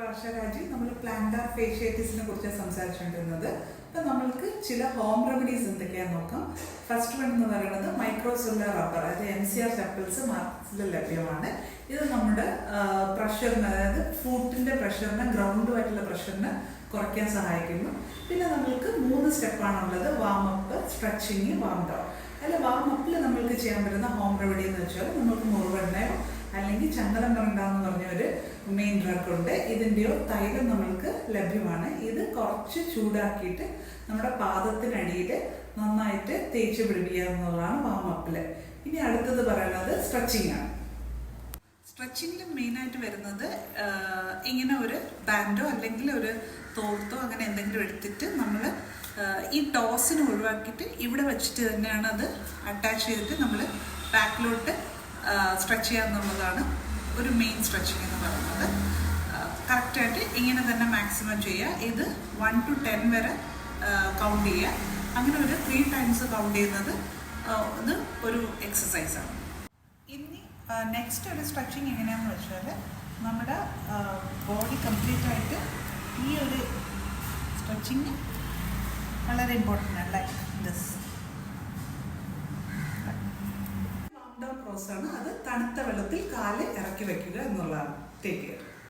വർഷരാജി നമ്മൾ പ്ലാന്റാർ ഫേഷ്യേറ്റിസിനെ കുറിച്ച് സംസാരിച്ചുകൊണ്ടിരുന്നത്. അപ്പം നമ്മൾക്ക് ചില ഹോം റെമഡീസ് എന്തൊക്കെയാണെന്ന് നോക്കാം. ഫസ്റ്റ് വൺ എന്ന് പറയുന്നത് മൈക്രോസെല്ലുലാർ റബ്ബർ, അതായത് MCR ചപ്പിൾസ് മാർക്കറ്റിൽ ലഭ്യമാണ്. ഇത് നമ്മുടെ പ്രഷറിന്, അതായത് ഫുട്ടിൻ്റെ പ്രഷറിന്, ഗ്രൗണ്ടുമായിട്ടുള്ള പ്രഷറിന് കുറയ്ക്കാൻ സഹായിക്കുന്നു. പിന്നെ നമ്മൾക്ക് 3 സ്റ്റെപ്പാണുള്ളത്: warm up, stretching, warm down. അതിൽ വാം അപ്പിൽ നമ്മൾക്ക് ചെയ്യാൻ പറ്റുന്ന ഹോം റെമഡി എന്ന് വെച്ചാൽ നമുക്ക് മുറിവെണ്ണയോ അല്ലെങ്കിൽ ചന്ദനം എന്ന് പറഞ്ഞ ഒരു മെയിൻ ഡ്രഗ് ഉണ്ട്. ഇതിൻ്റെയോ തൈലം നമ്മൾക്ക് ലഭ്യമാണ്. ഇത് കുറച്ച് ചൂടാക്കിയിട്ട് നമ്മുടെ പാദത്തിനടിയിൽ നന്നായിട്ട് തേച്ച് പിടിപ്പിക്കുക എന്നുള്ളതാണ് വാം അപ്പിൽ. ഇനി അടുത്തത് പറയുന്നത് സ്ട്രെച്ചിങ് ആണ്. സ്ട്രെച്ചിങ്ങിൽ മെയിനായിട്ട് വരുന്നത് ഇങ്ങനെ ഒരു ബാൻഡോ അല്ലെങ്കിൽ ഒരു തോർത്തോ അങ്ങനെ എന്തെങ്കിലും എടുത്തിട്ട് നമ്മൾ ഈ ടോസിന് ഒഴിവാക്കിയിട്ട് ഇവിടെ വെച്ചിട്ട് തന്നെയാണ് അത് അറ്റാച്ച് ചെയ്തിട്ട് നമ്മൾ ബാക്കിലോട്ട് സ്ട്രെച്ച് ചെയ്യുക എന്നുള്ളതാണ് ഒരു മെയിൻ സ്ട്രെച്ചിങ് എന്ന് പറയുന്നത്. കറക്റ്റായിട്ട് ഇങ്ങനെ തന്നെ മാക്സിമം ചെയ്യുക. ഇത് 1 to 10 വരെ കൗണ്ട് ചെയ്യുക. അങ്ങനെ ഒരു 3 times കൗണ്ട് ചെയ്യുന്നത് ഇത് ഒരു എക്സസൈസാണ്. ഇനി നെക്സ്റ്റ് ഒരു സ്ട്രെച്ചിങ് എങ്ങനെയാണെന്ന് വെച്ചാൽ നമ്മുടെ ബോഡി കംപ്ലീറ്റ് ആയിട്ട് ഈ ഒരു സ്ട്രെച്ചിങ് വളരെ ഇമ്പോർട്ടൻ്റ് ആണ്. ലൈക്ക് ദിസ് പ്രോസസ്സാണ്. അത് തണുത്ത വെള്ളത്തിൽ കാല് ഇറക്കി വയ്ക്കുക എന്നുള്ളതാണ്. Take care.